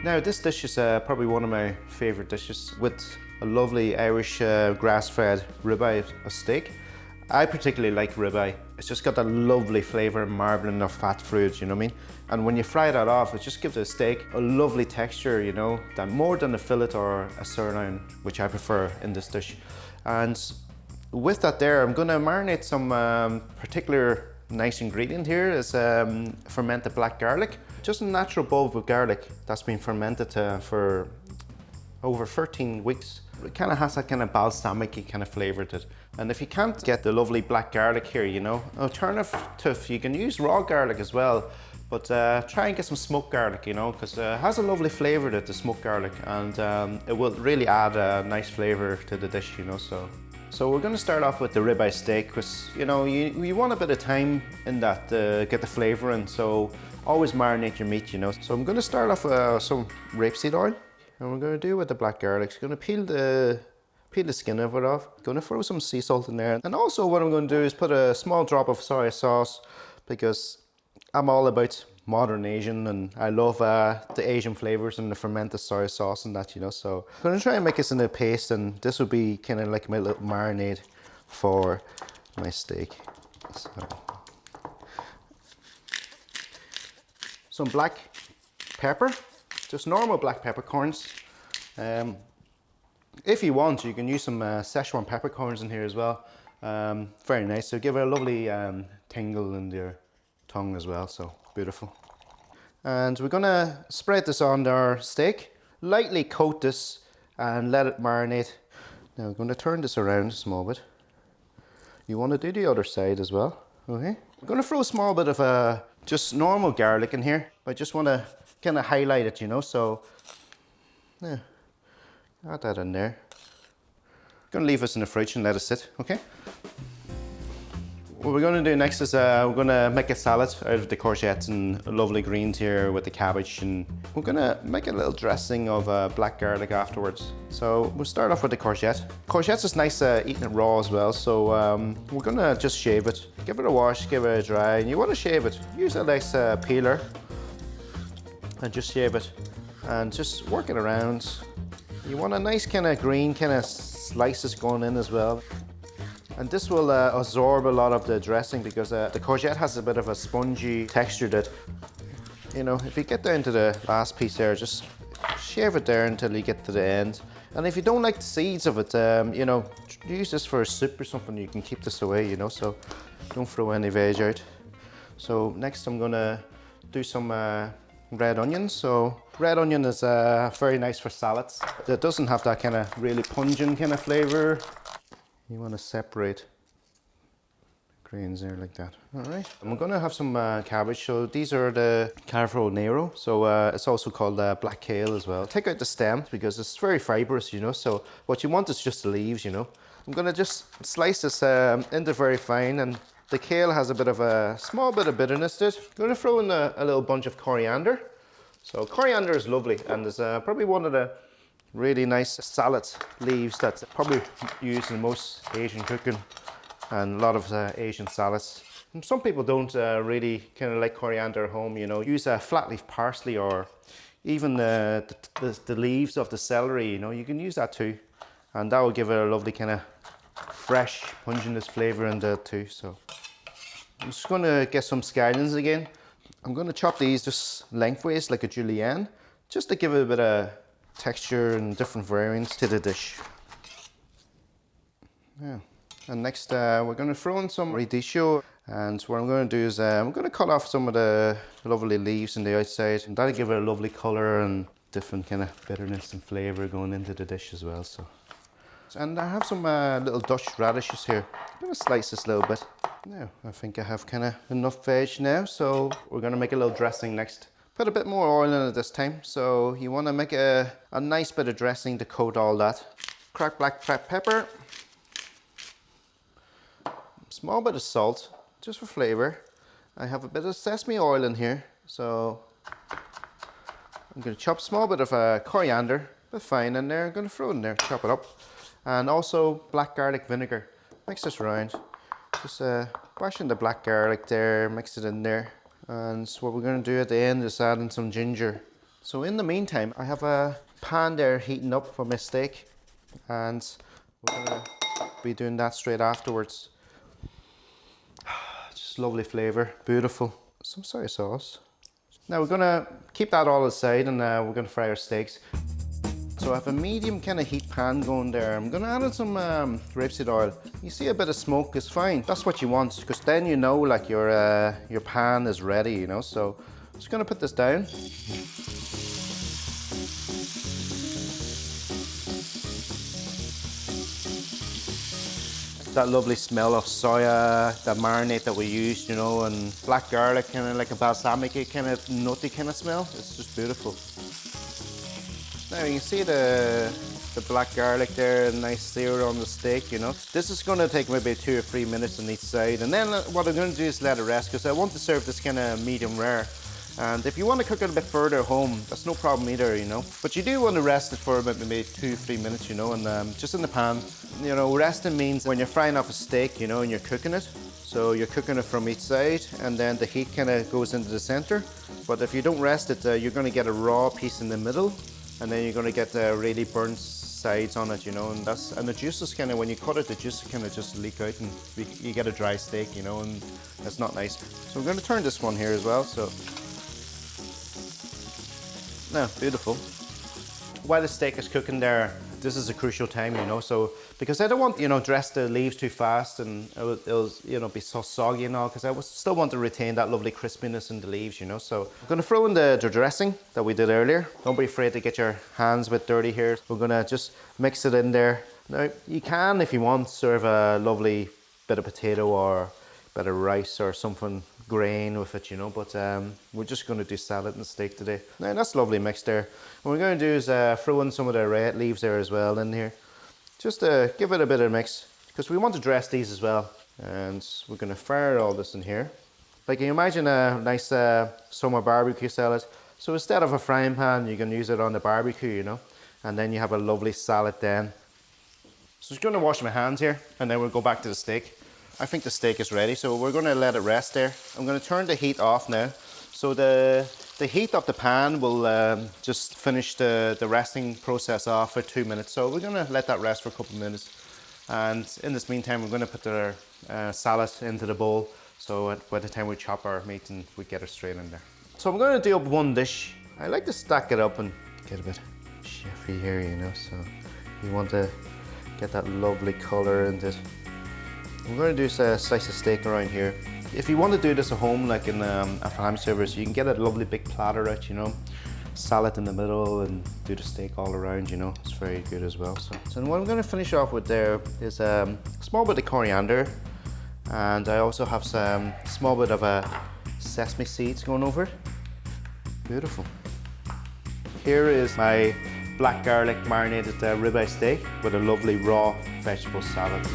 Now this dish is probably one of my favourite dishes, with a lovely Irish grass-fed ribeye of steak. I particularly like ribeye. It's just got that lovely flavour, marbling of fat fluid, you know what I mean? And when you fry that off, it just gives the steak a lovely texture, you know, that more than a fillet or a sirloin, which I prefer in this dish. And with that there, I'm gonna marinate some particular nice ingredient here is fermented black garlic. Just a natural bulb of garlic that's been fermented for over 13 weeks. It kind of has that kind of balsamic kind of flavour to it. And if you can't get the lovely black garlic here, you know, alternative, you can use raw garlic as well, but try and get some smoked garlic, you know, because it has a lovely flavour to it, the smoked garlic, and it will really add a nice flavour to the dish, you know. So we're going to start off with the ribeye steak, because, you know, you want a bit of time in that to get the flavour in, so always marinate your meat, you know. So I'm going to start off with some rapeseed oil. And we're going to do with the black garlic, it's going to peel the skin of it off. Going to throw some sea salt in there. And also what I'm going to do is put a small drop of soy sauce, because I'm all about modern Asian and I love the Asian flavours and the fermented soy sauce and that, you know. So I'm going to try and make this into a paste, and this will be kind of like my little marinade for my steak. So, some black pepper. Just normal black peppercorns. If you want, you can use some Szechuan peppercorns in here as well. Very nice. So give it a lovely tingle in your tongue as well. So beautiful. And we're gonna spread this on our steak. Lightly coat this and let it marinate. Now we're gonna turn this around a small bit. You want to do the other side as well. Okay. I'm gonna throw a small bit of just normal garlic in here. I just want to kind of highlight it, you know, so yeah, add that in there. Gonna leave this in the fridge and let it sit, okay? What we're gonna do next is we're gonna make a salad out of the courgettes and lovely greens here with the cabbage, and we're gonna make a little dressing of black garlic afterwards. So we'll start off with the courgette. Courgettes is nice eating it raw as well, so we're gonna just shave it. Give it a wash, give it a dry, and you wanna shave it. Use a nice peeler and just shave it and just work it around. You want a nice kind of green kind of slices going in as well. And this will absorb a lot of the dressing, because the courgette has a bit of a spongy texture that, you know, if you get down to the last piece there, just shave it there until you get to the end. And if you don't like the seeds of it, you know, use this for a soup or something. You can keep this away, you know, so don't throw any veg out. So next I'm gonna do some red onions. So red onion is very nice for salads. It doesn't have that kind of really pungent kind of flavor. You want to separate greens there like that. All right. And we're going to have some cabbage. So these are the Carfro Nero. So it's also called black kale as well. Take out the stems because it's very fibrous, you know. So what you want is just the leaves, you know. I'm going to just slice this into very fine, and the kale has a bit of a small bit of bitterness to it. I'm going to throw in a little bunch of coriander. So coriander is lovely, and it's probably one of the really nice salad leaves that's probably used in most Asian cooking and a lot of Asian salads. And some people don't really kind of like coriander at home, you know. Use a flat leaf parsley, or even the leaves of the celery, you know. You can use that too, and that will give it a lovely kind of fresh pungent flavour in there too. So I'm just going to get some scallions again. I'm going to chop these just lengthways like a julienne, just to give it a bit of texture and different variants to the dish. Yeah. And next we're going to throw in some radicchio, and what I'm going to do is I'm going to cut off some of the lovely leaves on the outside, and that'll give it a lovely colour and different kind of bitterness and flavour going into the dish as well. So, and I have some little Dutch radishes here. I'm going to slice this a little bit. Now I think I have kind of enough veg now, so we're going to make a little dressing next. Put a bit more oil in it this time, so you want to make a nice bit of dressing to coat all that. Cracked black pepper, small bit of salt, just for flavour. I have a bit of sesame oil in here, so I'm going to chop a small bit of coriander, a bit fine in there. I'm going to throw it in there, chop it up, and also black garlic vinegar. Mix this around. Just bash in the black garlic there, mix it in there. And so what we're going to do at the end is add in some ginger. So in the meantime, I have a pan there heating up for my steak, and we're gonna be doing that straight afterwards. Just lovely flavor, beautiful. Some soy sauce. Now we're gonna keep that all aside, and we're gonna fry our steaks. So I have a medium kind of heat pan going there. I'm gonna add in some rapeseed oil. You see a bit of smoke is fine. That's what you want, because then you know like your pan is ready, you know. So I'm just gonna put this down. That lovely smell of soya, that marinate that we used, you know, and black garlic, kind of like a balsamic kind of nutty kind of smell. It's just beautiful. Now you can see the black garlic there, nice sear on the steak, you know. This is going to take maybe 2 or 3 minutes on each side, and then what I'm going to do is let it rest, because I want to serve this kind of medium rare. And if you want to cook it a bit further home, that's no problem either, you know. But you do want to rest it for about maybe 2 or 3 minutes, you know, and just in the pan. You know, resting means when you're frying off a steak, you know, and you're cooking it. So you're cooking it from each side, and then the heat kind of goes into the center. But if you don't rest it, you're going to get a raw piece in the middle, and then you're going to get really burnt sides on it, you know. And the juices kind of, when you cut it, the juices kind of just leak out, and you get a dry steak, you know, and that's not nice. So we're going to turn this one here as well. So. Now, beautiful. While the steak is cooking there, this is a crucial time, you know, so, because I don't want, you know, dress the leaves too fast and it'll you know, be so soggy and all, because I still want to retain that lovely crispiness in the leaves, you know. So I'm going to throw in the dressing that we did earlier. Don't be afraid to get your hands a bit dirty here. We're going to just mix it in there. Now, you can, if you want, serve a lovely bit of potato or a bit of rice or something grain with it, you know, but we're just going to do salad and steak today. Now that's lovely mix there. What we're going to do is throw in some of the red leaves there as well in here, just to give it a bit of a mix, because we want to dress these as well. And we're going to fire all this in here. Like, you imagine a nice summer barbecue salad. So instead of a frying pan, you can use it on the barbecue, you know, and then you have a lovely salad then. So I'm just going to wash my hands here, and then we'll go back to the steak. I think the steak is ready, so we're going to let it rest there. I'm going to turn the heat off now. So the heat of the pan will just finish the resting process off for 2 minutes. So we're going to let that rest for a couple of minutes. And in this meantime, we're going to put our salad into the bowl. So by the time we chop our meat, and we get it straight in there. So I'm going to do up one dish. I like to stack it up and get a bit chefy here, you know. So you want to get that lovely color into it. I'm going to do a slice of steak around here. If you want to do this at home, like in a family service, you can get a lovely big platter out, you know, salad in the middle, and do the steak all around, you know. It's very good as well. So what I'm going to finish off with there is a small bit of coriander, and I also have some small bit of sesame seeds going over it. Beautiful. Here is my black garlic marinated ribeye steak with a lovely raw vegetable salad.